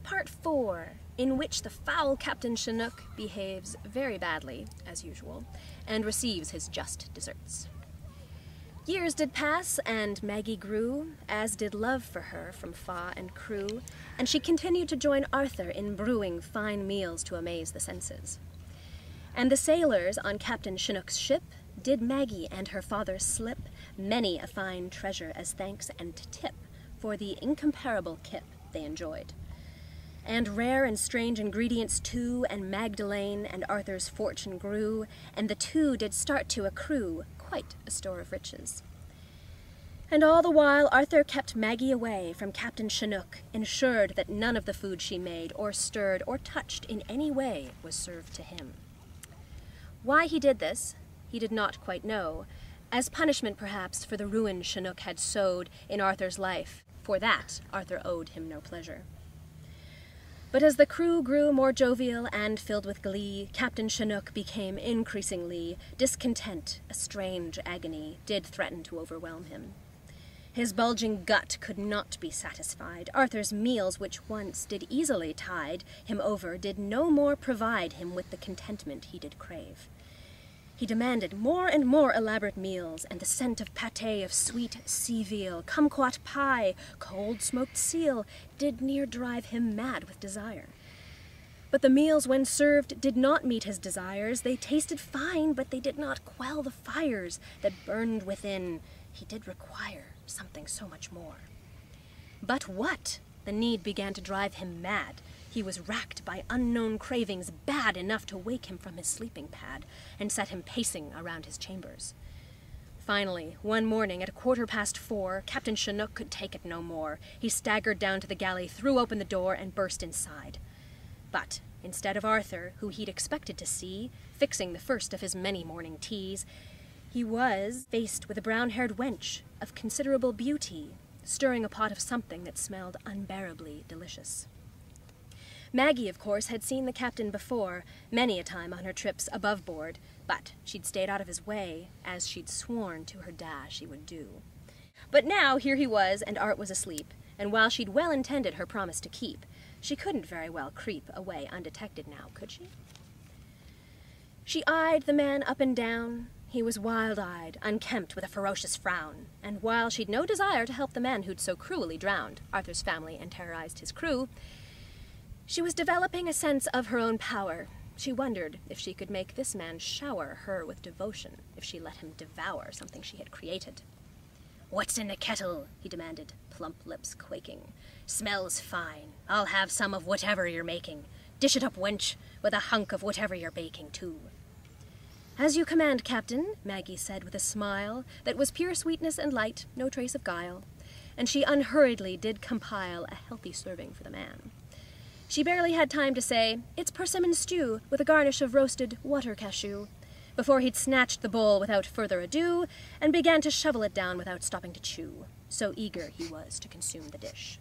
Part 4, in which the foul Captain Chinook behaves very badly, as usual, and receives his just deserts. Years did pass, and Maggie grew, as did love for her from Fa and crew, and she continued to join Arthur in brewing fine meals to amaze the senses. And the sailors on Captain Chinook's ship did Maggie and her father slip many a fine treasure as thanks and tip for the incomparable kip they enjoyed. And rare and strange ingredients too, and Magdalene and Arthur's fortune grew, and the two did start to accrue quite a store of riches. And all the while Arthur kept Maggie away from Captain Chinook, ensured that none of the food she made, or stirred, or touched in any way was served to him. Why he did this, he did not quite know, as punishment perhaps for the ruin Chinook had sowed in Arthur's life. For that Arthur owed him no pleasure. But as the crew grew more jovial and filled with glee, Captain Chinook became increasingly discontent. A strange agony did threaten to overwhelm him. His bulging gut could not be satisfied. Arthur's meals, which once did easily tide him over, did no more provide him with the contentment he did crave. He demanded more and more elaborate meals, and the scent of pâté of sweet sea veal, kumquat pie, cold smoked seal, did near drive him mad with desire. But the meals, when served, did not meet his desires. They tasted fine, but they did not quell the fires that burned within. He did require something so much more. But what? The need began to drive him mad. He was racked by unknown cravings bad enough to wake him from his sleeping pad and set him pacing around his chambers. Finally, one morning at 4:15, Captain Chinook could take it no more. He staggered down to the galley, threw open the door, and burst inside. But instead of Arthur, who he'd expected to see, fixing the first of his many morning teas, he was faced with a brown-haired wench of considerable beauty, stirring a pot of something that smelled unbearably delicious. Maggie, of course, had seen the captain before, many a time on her trips above board, but she'd stayed out of his way, as she'd sworn to her da she would do. But now here he was, and Art was asleep, and while she'd well intended her promise to keep, she couldn't very well creep away undetected now, could she? She eyed the man up and down. He was wild-eyed, unkempt, with a ferocious frown, and while she'd no desire to help the man who'd so cruelly drowned Arthur's family and terrorized his crew, she was developing a sense of her own power. She wondered if she could make this man shower her with devotion, if she let him devour something she had created. "What's in the kettle?" he demanded, plump lips quaking. "Smells fine. I'll have some of whatever you're making. Dish it up, wench, with a hunk of whatever you're baking, too." "As you command, Captain," Maggie said with a smile that was pure sweetness and light, no trace of guile, and she unhurriedly did compile a healthy serving for the man. She barely had time to say, "It's persimmon stew with a garnish of roasted water cashew," before he'd snatched the bowl without further ado and began to shovel it down without stopping to chew. So eager he was to consume the dish.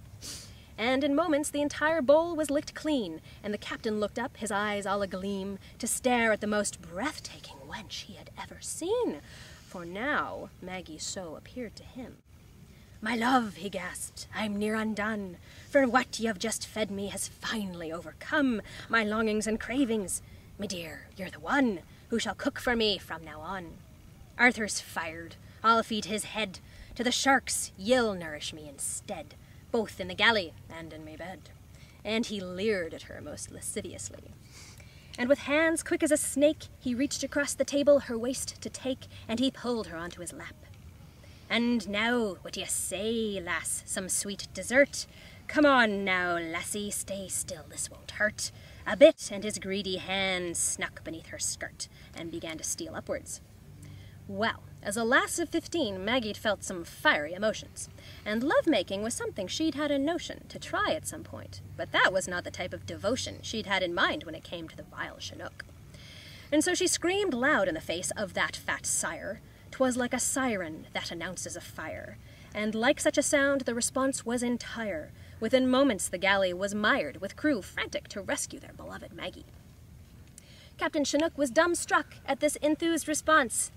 And in moments the entire bowl was licked clean, and the captain looked up, his eyes all agleam, to stare at the most breathtaking wench he had ever seen, for now Maggie so appeared to him. "My love," he gasped, "I'm near undone, for what you've just fed me has finally overcome my longings and cravings. Me dear, you're the one who shall cook for me from now on. Arthur's fired, I'll feed his head to the sharks, you'll nourish me instead, both in the galley and in me bed." And he leered at her most lasciviously. And with hands quick as a snake, he reached across the table her waist to take, and he pulled her onto his lap. "And now, what d'ye say, lass, some sweet dessert? Come on now, lassie, stay still, this won't hurt." A bit, and his greedy hand snuck beneath her skirt, and began to steal upwards. Well, as a lass of 15, Maggie'd felt some fiery emotions, and love-making was something she'd had a notion to try at some point, but that was not the type of devotion she'd had in mind when it came to the vile Chinook. And so she screamed loud in the face of that fat sire. 'Twas like a siren that announces a fire, and like such a sound the response was entire. Within moments the galley was mired, with crew frantic to rescue their beloved Maggie. Captain Chinook was dumbstruck at this enthused response.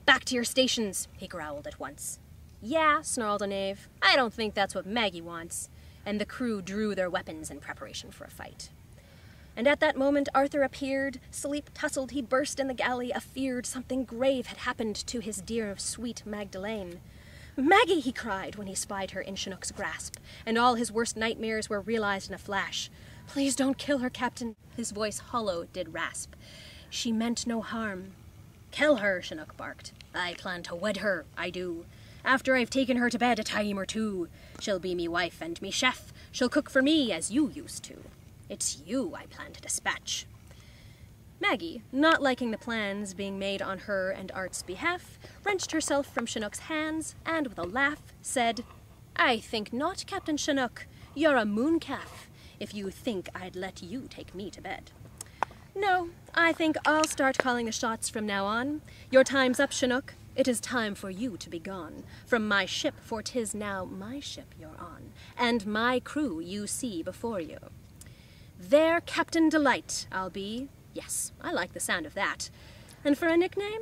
"Back to your stations," he growled at once. "Yeah," snarled a knave, "I don't think that's what Maggie wants." And the crew drew their weapons in preparation for a fight. And at that moment Arthur appeared. Sleep-tussled he burst in the galley, afeard something grave had happened to his dear sweet Magdalene. "Maggie!" he cried when he spied her in Chinook's grasp, and all his worst nightmares were realized in a flash. "Please don't kill her, Captain," his voice hollow did rasp. "She meant no harm." "Kill her," Chinook barked. "I plan to wed her, I do. After I've taken her to bed a time or two. She'll be me wife and me chef. She'll cook for me as you used to. It's you I plan to dispatch." Maggie, not liking the plans being made on her and Art's behalf, wrenched herself from Chinook's hands, and with a laugh said, "I think not, Captain Chinook. You're a mooncalf, if you think I'd let you take me to bed. No, I think I'll start calling the shots from now on. Your time's up, Chinook. It is time for you to be gone from my ship, for 'tis now my ship you're on, and my crew you see before you. Their Captain Delight I'll be. Yes, I like the sound of that. And for a nickname,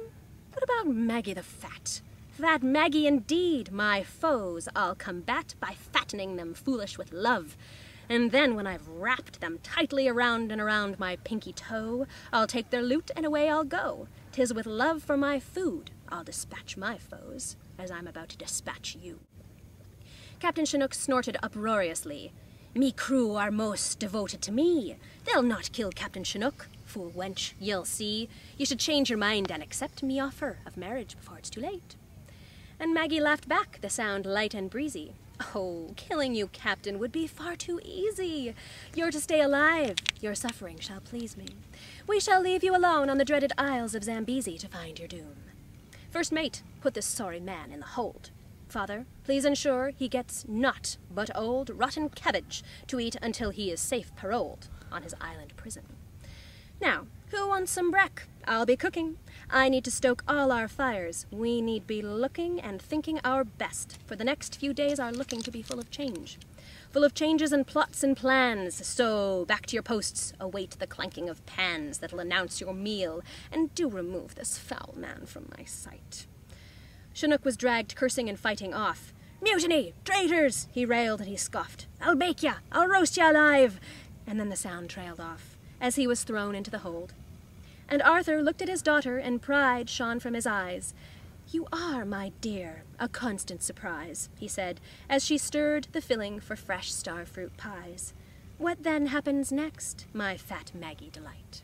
what about Maggie the Fat? Fat Maggie indeed. My foes I'll combat by fattening them foolish with love. And then when I've wrapped them tightly around and around my pinky toe, I'll take their loot and away I'll go. 'Tis with love for my food I'll dispatch my foes, as I'm about to dispatch you." Captain Chinook snorted uproariously. "Me crew are most devoted to me. They'll not kill Captain Chinook. Fool wench, you'll see. You should change your mind and accept me offer of marriage before it's too late." And Maggie laughed back, the sound light and breezy. "Oh, killing you, Captain, would be far too easy. You're to stay alive. Your suffering shall please me. We shall leave you alone on the dreaded Isles of Zambesi to find your doom. First mate, put this sorry man in the hold. Father, please ensure he gets naught but old, rotten cabbage to eat until he is safe paroled on his island prison. Now, who wants some breck? I'll be cooking. I need to stoke all our fires. We need be looking and thinking our best, for the next few days are looking to be full of change. Full of changes and plots and plans. So, back to your posts, await the clanking of pans that'll announce your meal, and do remove this foul man from my sight." Chinook was dragged cursing and fighting off. "Mutiny! Traitors!" he railed and he scoffed. "I'll bake ya! I'll roast ya alive!" And then the sound trailed off, as he was thrown into the hold. And Arthur looked at his daughter, and pride shone from his eyes. "You are, my dear, a constant surprise," he said, as she stirred the filling for fresh starfruit pies. "What then happens next, my Fat Maggie Delight?"